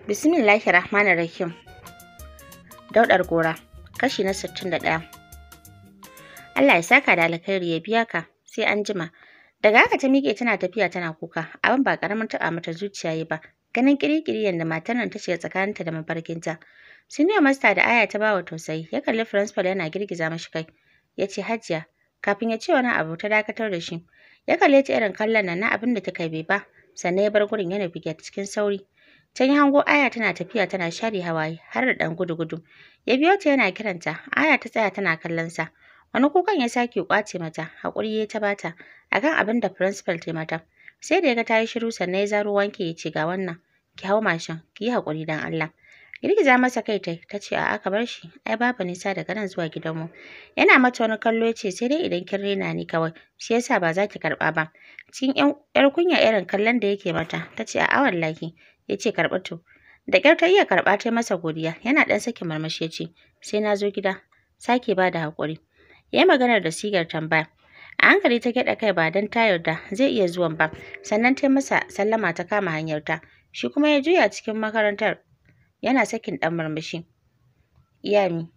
Bismillahirrahmanirrahim. Daudar gora, kashi na 61. Allah ya saka da alkhairi ya biya ka, sai an jima. Daga haka ta miƙe tana tafiya tana kuka, abin ba ƙaramin taɓa mata zuciya yi ba. Ganin ƙiri-ƙiri yadda matar nan ta shiga tsakaninta da mafarkinta. Senior Master da Aya ta bawa tausayi, ya kalli Principal yana girgiza mashi kai. Ya ce, Hajiya, kafin ya ce wani abu ta dakatar da shi. Ya kalle ta irin kallon nan na abin da ta kai bai ba, sannan ya bar gurin ya nufi gate cikin sauri. Can ya hango Aya tana tafiya tana share hawaye har da ɗan gudu-gudu. Ya biyo ta yana kiranta, Aya ta tsaya tana kallon sa. Wani kukan ya sake ƙwace mata, haƙuri ya ta bata akan abin da Principal ta mata. Sai da ya ga ta yi shiru sannan ya zaro wanke ya ce ga wannan, ki hau mashin, ki yi haƙuri don Allah. Girgiza masa kai ta ce a'a ka bar shi, ai babu nisa daga nan zuwa gidanmu. Yana mata wani kallo ya ce sai dai idan kin rena ni kawai, shi yasa ba za ki karɓa ba. Cikin ƴar kunya irin kallon da yake mata, ta ce a'a wallahi. Ya ce karɓi to. Da ƙyar ta iya karɓa ta masa godiya, yana ɗan sakin marmashi ya ce, sai na zo gida, sake ba da haƙuri. Ya yi maganar da sigar tambaya. A hankali ta gyaɗa kai ba don ta yarda zai iya zuwan ba, sannan ta masa sallama ta kama hanyarta. Shi kuma ya juya cikin makarantar, yana sakin ɗan murmushi. Iyami.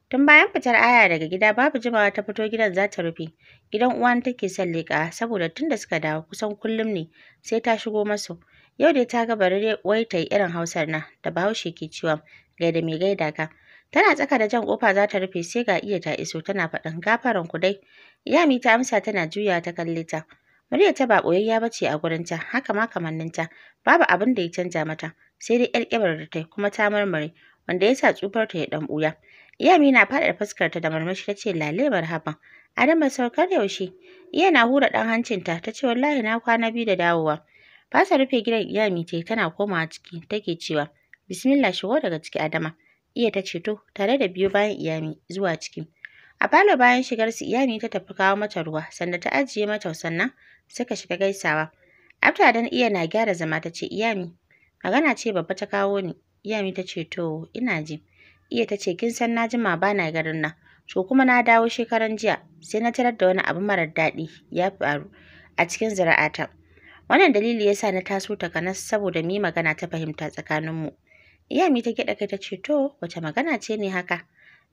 Tun bayan fitar Aya daga gida babu jimawa ta fito gidan za ta rufe. Gidan uwan take son leƙa saboda tun da suka dawo kusan kullum ne sai ta shigo masu. Yau dai ta ga bari wai ta yi irin Hausar nan da Bahaushe ke cewa gaida mai gaida ka. Tana tsaka da jan ƙofa za ta rufe sai ga Iya ta iso tana faɗin gafaran ku dai. Iyami ta amsa tana juya ta kalle ta. Muryar ta ba ɓoyayya ba ce a gurinta, haka ma kamanninta. Babu abin da ya canja mata, sai dai ƴar ƙibar da ta yi kuma ta murmure, wanda ya sa tsufarta ya ɗan ɓuya. Iyami na faɗaɗa fuskarta da murmushi ta ce lale marhaban. Adama saukar yaushe? Iya na hura ɗan hancinta ta ce wallahi na kwana biyu da dawowa. Fasa rufe gidan Iyami ta yi tana komawa ciki take cewa bismillah shigo daga ciki Adama. Iya ta ce to tare da biyo bayan Iyami zuwa ciki. A falo bayan shigar su Iyami ta tafi kawo mata ruwa sannan ta ajiye mata sannan suka shiga gaisawa. After dan Iya na gyara zama ta ce Iyami magana ce babba ta kawo ni. Iyami ta ce to ina ji. Iya ta ce kin san na jima ba na garin nan. To kuma na dawo shekaran jiya sai na tarar da wani abu marar daɗi ya faru a cikin zuri'ata. Wannan dalili ya sa na taso takanas saboda mu yi magana ta fahimta tsakaninmu. Iyami ta gyaɗa kai ta ce to wace magana ce ne haka?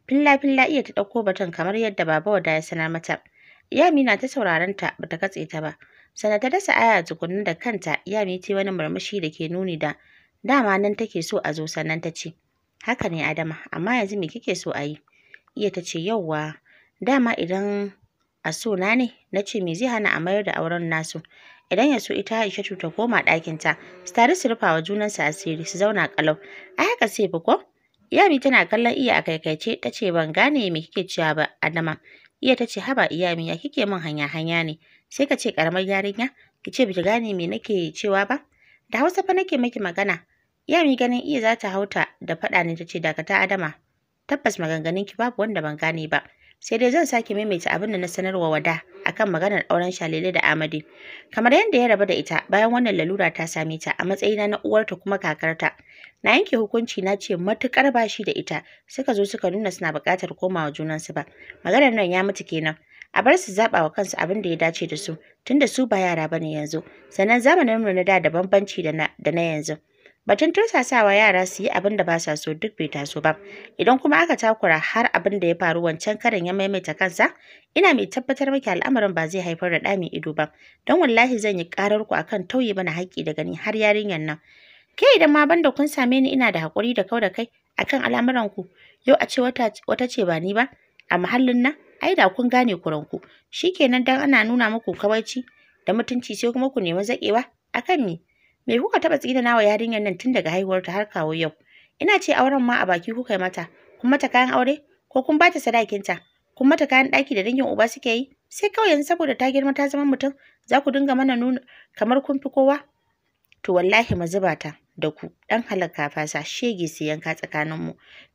Filla-filla Iya ta ɗauko batun kamar yadda Baba Wada ya sanar mata. Iyami na ta sauraron ta bata katse ta ba. Sannan ta dasa Aya tukunna da kanta Iyami ta wani murmushi da ke nuni da dama nan take so a zo sannan ta ce haka ne Adama amma yanzu me kike so a yi? Iya ta ce yauwa dama idan a so na ne na ce me zai hana a mayar da auren nasu. Idan ya so ita Aishatu ta koma ɗakinta, su tare su rufa wa junansu asiri su zauna ƙalau. Ai haka sai fi ko? Iyami tana kallon Iya a kaikaice ta ce ban gane me kike cewa ba Adama. Iya ta ce haba Iyami ya kike min hanya-hanya ne? Sai ka ce ƙaramar yarinya? Ki ce biki gane me nake cewa ba? Da Hausa fa nake miki magana. Iyami ganin Iya za ta hauta da faɗa ne ta ce dakata Adama. Tabbas maganganunki babu wanda ban gane ba. Sai dai zan sake maimaita abin da na sanarwa Wada akan maganar auren Shalele da Amadi. Kamar yadda ya rabu da ita bayan wannan lalura ta same ta a matsayina na uwarta kuma kakarta. Na yanke hukunci na ce matuƙar bashi da ita suka zo suka nuna suna buƙatar komawa junansu ba. Maganar nan ya mutu kenan. A bar su zaɓa wa kansu abin da ya dace da su tunda su ba yara bane yanzu. Sannan zamanin mu na da bambanci da na yanzu. Batun tursasawa yara su yi abin da ba sa so duk bai taso ba. Idan kuma aka takura har abin da ya faru wancan karin ya maimaita kansa, ina mai tabbatar miki al'amarin ba zai haifar da ɗa mai ido ba. Don wallahi zan yi ƙarar ku akan tauye mana haƙƙi daga ni har yarinyar nan. Ke idan ma banda kun same ni ina da haƙuri da kau da kai akan al'amuran ku, yau a ce wata ce ba ni ba, a mahallin nan, ai da kun gane kuranku. Shikenan dan ana nuna muku kawaici da mutunci sai kuma ku nemi zaƙewa akan me? Me kuka taɓa tsinana wa yarinyar nan tun daga haihuwarta har kawo yau? Ina ce auren ma a baki kuka yi mata, kun mata kayan aure ko kun bata sadakinta, kun mata kayan ɗaki da dangin uba suke yi, sai kawai yanzu saboda ta girma ta zama mutum za ku dinga mana nuna kamar kun fi kowa? To wallahi mu zuba ta da ku ɗan halakka fasa shege su yanka tsakaninmu.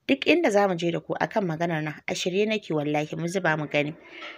Duk inda za mu je da ku akan maganar nan a shirye nake wallahi mu zuba mu gani.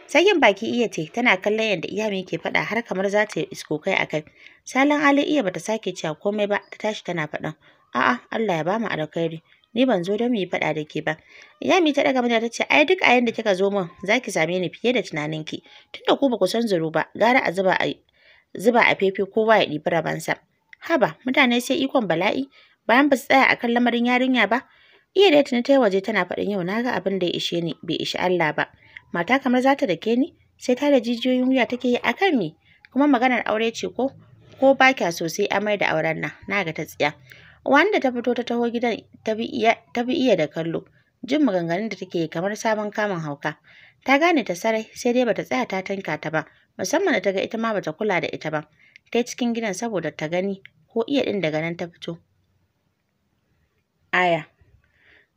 Sakin baki Iya ce tana kallon yadda Iyami ke faɗa har kamar za ta isko kai a kai. Salon Ali Iya bata sake cewa komai ba ta tashi tana faɗan. A'a Allah ya bamu alkhairi. Ni ban zo don mu yi faɗa da ke ba. Iyami ta ɗaga mana ta ce ai duk a yanda kika zo min za ki same ni fiye da tunaninki. Tunda ku ba ku san zuru ba gara a zuba a fefe kowa ya ɗibi rabansa. Haba mutane sai ikon bala'i bayan ba su tsaya akan lamarin yarinya ba. Iya dai tuni ta waje tana faɗin yau na ga abin da ya ishe ni bai ishi Allah ba. Mata kamar za ta dake ni sai ta da jijiyoyin wuya take yi akan me? Kuma maganar aure ce ko ba kya so sai amai da auren nan na ga ta tsiya. Wanda ta fito ta taho gidan ta bi iya da kallo. Jin maganganun da take kamar sabon kamun hauka. Ta gane ta sarai sai dai bata tsaya ta tanka ta ba, musamman da ta ga ita ma bata kula da ita ba. Ta yi cikin gidan saboda ta gani ko iya din daga nan ta fito. Aya.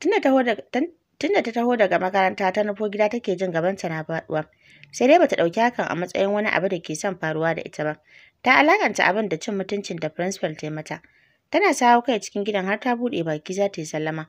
Tunda ta taho daga makaranta ta nufo gida take jin gabanta na faɗuwa. Sai dai bata ɗauki hakan a matsayin wani abu da ke son faruwa da ita ba. Ta alakanta abin da cin mutuncin da principal ta yi mata. Tana sawo kai cikin gidan har ta buɗe baki za ta yi sallama.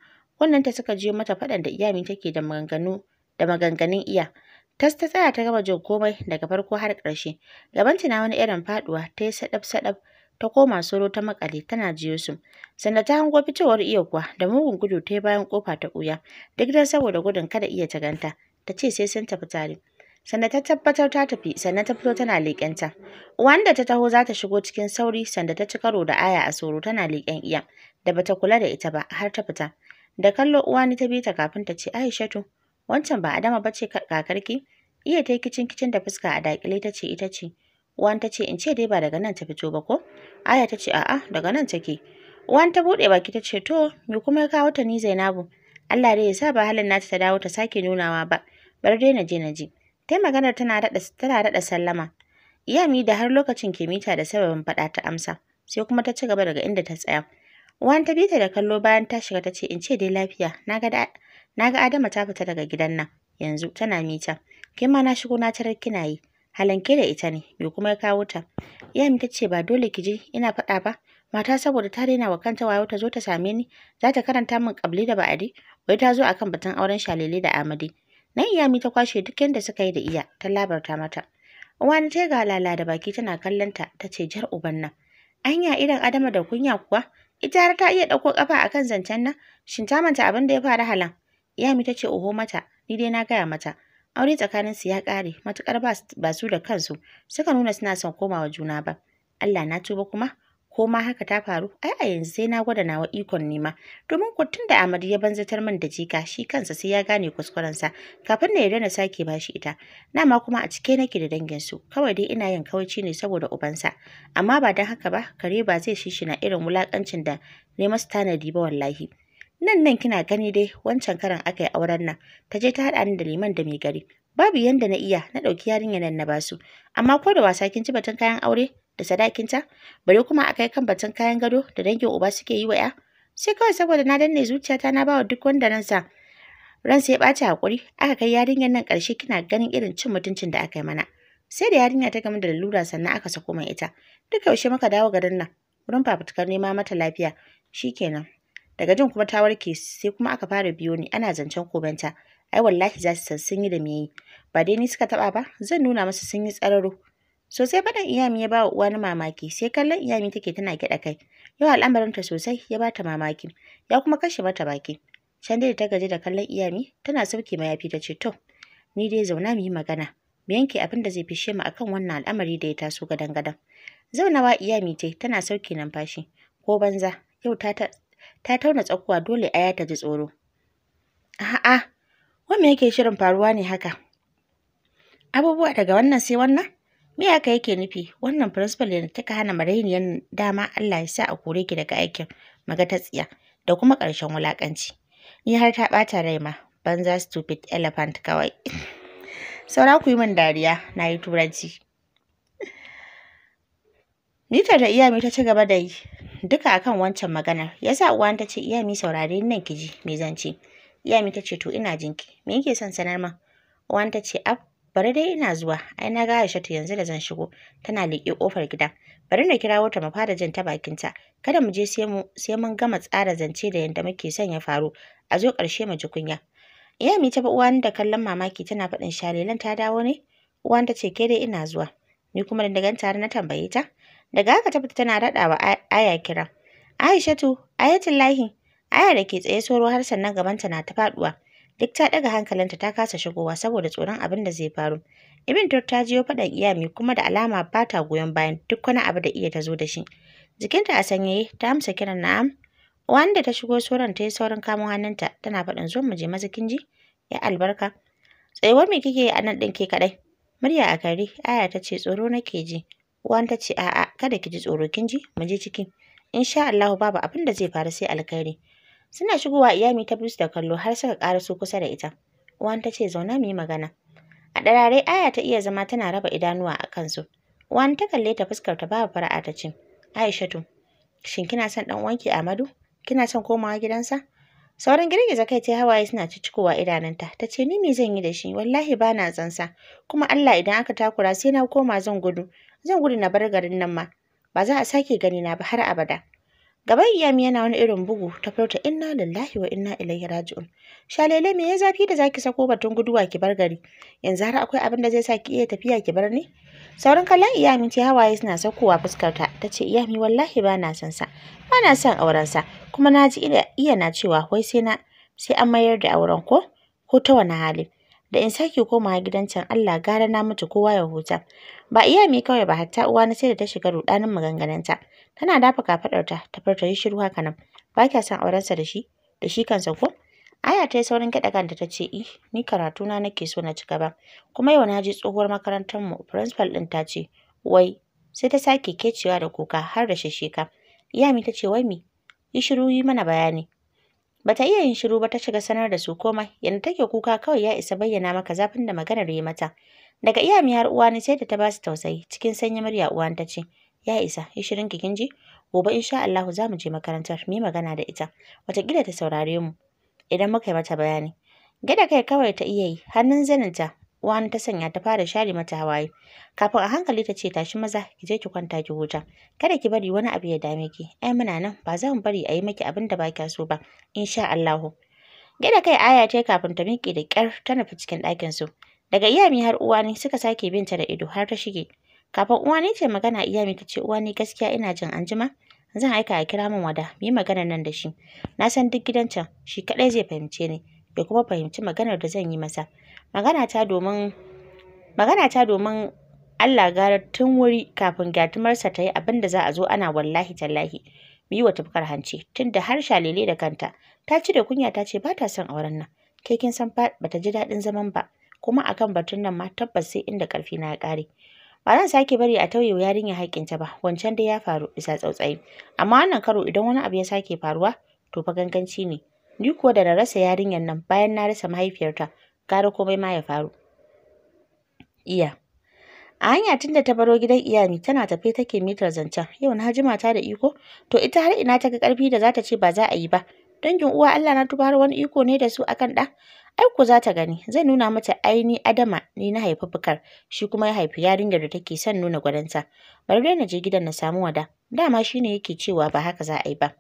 Ta suka jiyo mata faɗan da iyami take da maganganun iya. Ta tsaya ta gama jin komai daga farko har ƙarshe. Gabanta na wani irin faɗuwa ta yi saɗaf ta koma soro ta makale tana jiyo su. Sannan ta hango fitowar iya kuwa da mugun gudu ta yi bayan kofa ta ɓuya. Duk dan saboda gudun kada iya ta ganta. Ta ce sai sun tafi tare. Sannan ta tabbatar ta tafi sannan ta fito tana leƙenta. Wanda ta taho za ta shigo cikin sauri sanda ta ci karo da Aya a soro tana leƙen iya da bata kula da ita ba har ta fita. Da kallo Uwani ta bi ta kafin ta ce Aishatu wancan ba Adama bace kakarki? Iya ta yi kicin da fuska a dakile ta ce ita ce. Uwan ta ce in ce dai ba daga nan ta fito ba ko? Aya ta ce a'a daga nan take. Uwan ta buɗe baki ta ce to me kuma ya kawo ta ni Zainabu? Allah dai ya sa ba halin nata ta dawo ta sake nunawa ba. Bar dai na je. Tai maganar tana daɗa sallama. Iyami da har lokacin ke mita da sababin faɗa ta amsa. Sai kuma ta ci gaba daga inda ta tsaya. Uwan ta bi ta da kallo bayan ta shiga ta ce in ce dai lafiya. Na ga Adama ta fita daga gidan nan. Yanzu tana mita. Ke ma na shigo na tarar kina yi. Halanke da ita ne. Me kuma ya kawo ta? Iyami ta ce ba dole ki je ina faɗa ba. Mata saboda ta daina wa kanta wayo ta zo ta same ni. Za ta karanta min ƙabli da ba'adi. Wai ta zo akan batun auren Shalele da Amadi. Nan Iyami ta kwashe duk yanda suka yi da iya ta labarta mata. Uwani ta ga lala da baki tana kallon ta ce jar uban nan. Anya idan Adama da kunya kuwa ita har ta iya ɗauko ƙafa akan zancen nan. Shin ta manta abin da ya faru halan? Iyami ta ce oho mata ni dai na gaya mata. Aure tsakanin su ya ƙare matuƙar ba su da kansu suka nuna suna son komawa juna ba. Allah na tuba kuma ko ma haka ta faru ai a yanzu sai na gwada nawa ikon nema domin ko tun da Amadu ya banzatar min da jika shi kansa sai ya gane kuskurensa kafin na yarda na sake bashi ita nama kuma a cike nake da dangin su kawai dai ina yin kawaici ne saboda ubansa amma ba dan haka ba kare ba zai shishina irin wulakancin da ne masa tanadi ba wallahi nan kina gani dai wancan karan aka yi auren nan ta je ta haɗa ni da liman da mai gari babu yanda na iya na ɗauki yarinyar nan na basu amma ko da wasa kin ci batun kayan aure da sadakinta bare kuma a kai kan batun kayan gado da dangin uba suke yi wa ya sai kawai saboda na danne zuciyata na bawa duk wanda ransa ya ɓaci hakuri aka kai yarinyar nan ƙarshe kina ganin irin cin mutuncin da aka yi mana sai da yarinya ta gama da lalura sannan aka sako mai ita duk yaushe muka dawo garin nan wurin fafutukar nema mata lafiya shikenan daga jin kuma ta warke sai kuma aka fara biyo ni ana zancen kobanta ai wallahi za su san sun yi da me yi ba dai ni suka taba ba zan nuna masa sun yi tsararo sosai faɗan Iyami ya bawa uwani mamaki sai kallon Iyami take tana gyaɗa kai yau al'amarinta sosai ya bata mamaki ya kuma kashe mata baki can dai ta gaji da kallon Iyami tana sauke mayafi ta ce to ni dai zauna mu yi magana mu yanke abin da zai fishe mu akan wannan al'amari da ya taso gadan zaunawa Iyami tana sauke numfashi ko banza yau ta tauna tsakuwa dole aya ta ji tsoro. A'a, me yake shirin faruwa ne haka? Abubuwa daga wannan sai wannan? Me haka yake nufi? Wannan principal da taka hana marainiyar dama Allah ya sa a kore ki daga aikin maga ta tsiya da kuma ƙarshen wulaƙanci. Ni har ta ɓata rai ma, banza stupid elephant kawai. Saura ku yi min dariya, na yi turanci. Mita da Iyami ta ci gaba da yi. Duka akan wancan maganar yasa uwan ta ce Iyami saurare nan ki ji me zan ce Iyami ta ce to ina jinki me yake son sanar ma uwan ta ce ab bari dai ina zuwa ai na ga Aishatu yanzu da zan shigo tana leƙe kofar gida bari na kirawo ta mu fara jin ta bakin ta kada mu je sai mun gama tsara zance da yanda muke son ya faru a zo ƙarshe mu ji kunya Iyami ta ba uwan da kallon mamaki tana faɗin Shalelan ta dawo ne uwan ta ce ke dai ina zuwa ni kuma da ganta har na tambaye ta daga haka ta fita tana raɗawa Aya kira. Aishatu, Ayatullahi, Aya da ke tsaye soro har sannan gabanta na ta faɗuwa. Duk ta ɗaga hankalinta ta kasa shigowa saboda tsoron abin da zai faru. Ibn Tur ta jiyo faɗan Iyami kuma da alama ba ta goyon bayan duk wani abu da iya ta zo da shi. Jikinta a sanyaye ta amsa kiran na'am. Wanda ta shigo soron ta yi saurin kamo hannunta tana faɗin zo mu je maza kin ji ya albarka. Tsayuwar me kike yi a nan ɗin ke kaɗai? Murya a kare Aya ta ce tsoro nake ji. Uwan ta ce a'a kada ki ji tsoro kin ji mu je ciki. Insha Allahu babu abin da zai faru sai alkhairi. Suna shigowa Iyami ta bi su da kallo har suka ƙaraso kusa da ita. Uwan ta ce zauna mu yi magana. A ɗarare Aya ta iya zama tana raba idanuwa a kansu. Uwan ta kalle ta fuskar ta babu fara'a ta ce Aishatu shin kina son ɗan uwanki Amadu? Kina son komawa gidansa? Sauran girgiza kai ta hawaye suna ciccikowa idanunta. Ta ce ni me zan yi da shi? Wallahi ba na son sa. Kuma Allah idan aka takura sai na koma zan gudu. Zan gudu na bar garin nan ma. Ba za a sake gani na ba har abada. Gaban Iyami yana wani irin bugu ta furta inna lillahi wa inna ilaihi raji'un. Shalele me ya zafi da zaki sako batun guduwa ki bar gari? Yanzu har akwai abin da zai sa ki iya tafiya ki bar ni? Sauran kallon Iyami ta hawaye suna saukowa fuskarta. Ta ce Iyami wallahi ba na son sa. Ba na son auren sa. Kuma na ji iya na cewa wai sai an mayar da auren ko ta wani hali. Da in sake komawa gidan can Allah gara na mutu kowa ya huta. Ba Iyami kawai ba hatta uwa na sai da ta shiga rudanin maganganunta. Tana dafa kafadarta ta farta yi shiru haka nan. Ba kya son auren sa da shi kansa ko? Aya ta yi saurin kiɗa kanta ta ce ni karatuna nake so na ci gaba. Kuma yau na je tsohuwar makarantar mu principal ɗin ta ce wai sai ta sake kecewa da kuka har da shasheka. Iyami ta ce wai me? Yi shiru yi mana bayani. Bata iya yin shiru ba ta shiga sanar da su komai. Yanda take kuka kawai ya isa bayyana maka zafin da maganar yi mata. Daga Iyami har uwani sai da ta ba su tausayi. Cikin sanyi murya uwan ta ce ya isa yi shirin ki kin ji? Gobe insha Allahu za mu je makarantar mu yi magana da ita. Wataƙila ta saurare mu idan muka yi mata bayani. Gada kai kawai ta iya yi hannun zaninta uwani ta sanya ta fara share mata hawaye. Kafin a hankali ta ce tashi maza ki je ki kwanta ki huta. Kada ki bari wani abu ya dame ki. Ai muna nan ba za mu bari a yi miki abin da ba kya so ba. Insha Allahu. Gada kai Aya ta kafin ta miƙe da ƙyar ta nufi cikin ɗakin su. Daga Iyami har uwani suka sake binta da ido har ta shige. Kafin uwani ce magana Iyami ta ce uwani gaskiya ina jin anjima. Zan aika a kira min Wada mu yi maganar nan da shi. Na san duk gidan can shi kaɗai zai fahimce ni. Ya kuma fahimci maganar da zan yi masa. Magana ta domin Allah gara tun wuri kafin gyatumarsa ta yi abin da za a zo ana wallahi tallahi. Mu yi wa tufkar hanci tunda har Shalele da kanta ta ci da kunya ta ce ba ta son auren nan. Kai kin san ba ta ji daɗin zaman ba. Kuma akan batun nan ma tabbas sai inda ƙarfi na ya ƙare. Ba zan sake bari a tauye wa yarinyar haƙƙinta ba. Wancan dai ya faru bisa tsautsayi. Amma wannan karo idan wani abu ya sake faruwa to fa ganganci ne. Ni kuwa da na rasa yarinyar nan bayan na rasa mahaifiyarta gara komai ma ya faru. Iya. A hanya tunda ta baro gidan Iyami tana tafe take mitar zancen. Yau na ji mata da iko to ita har ina ta ga ƙarfi da za ta ce ba za a yi ba. Dangin uwa Allah na tuba har wani iko ne da su akan ɗa. Ai ko za ta gani zai nuna mata aini Adama ni na haifi Bukar shi kuma ya haifi yarinyar da take son nuna gwaninta. Bari dai na je gidan na samu Wada. Dama shine yake cewa ba haka za a yi ba.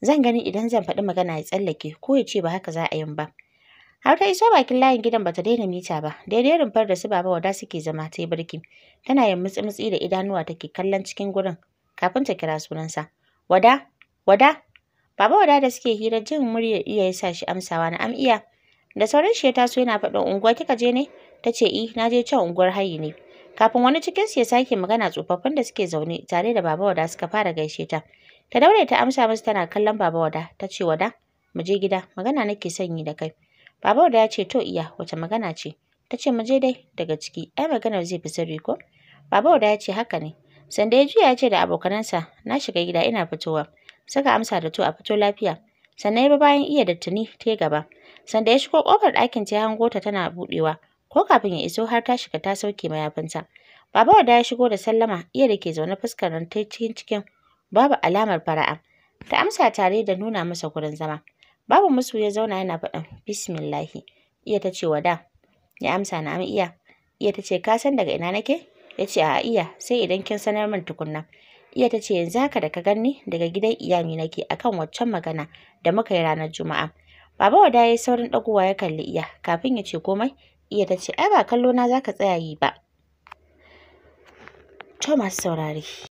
Zan gani idan zan faɗi magana ya tsallake ko ya ce ba haka za a yi ba. Har ta iso bakin layin gidan bata daina mita ba. Daidai rumfar da su Baba Wada suke zama ta yi birki. Tana yin mutsi-mutsi da idanuwa take kallon cikin gurin kafin ta kira sunansa. Wada, Wada. Baba Wada da suke hira jin muryar iya ya sa shi amsawa na iya. Da sauran shi ya taso yana faɗin unguwa kika je ne? Ta ce na je can unguwar hayi ne. Kafin wani cikin su ya sake magana tsofaffin da suke zaune tare da Baba Wada suka fara gaishe ta. Ta daure ta amsa musu tana kallon Baba Wada. Ta ce Wada, mu je gida, magana nake son yi da kai. Baba Wada ya ce to iya, wace magana ce? Ta ce mu je dai daga ciki, ai maganar zai fi sirri ko? Baba Wada ya ce haka ne. Sanda ya juya ya ce da abokanansa, na shiga gida ina fitowa. Suka amsa da to a fito lafiya. Sannan ya bi bayan iya da tuni ta gaba. Sanda ya shigo ƙofar ɗakin ta ya hango ta tana buɗewa. Ko kafin ya iso har ta shiga ta sauke mayafinta. Baba Wada ya shigo da sallama iya da ke zaune fuskar nan ta cikin babu alamar fara'a. Ta amsa tare da nuna masa gurin zama. Babu musu ya zauna yana faɗin bismillahi. Iya ta ce Wada. Ya amsa na iya. Iya ta ce ka san daga ina nake? Ya ce a iya sai idan kin sanar min tukunna. Iya ta ce yanzu haka da ka ganni daga gidan Iyami nake akan waccan magana da muka yi ranar Juma'a. Baba Wada ya yi saurin ɗagowa ya kalli Iya kafin ya ce komai. Iya ta ce ai ba kallo na za ka tsaya yi ba. To masu saurare.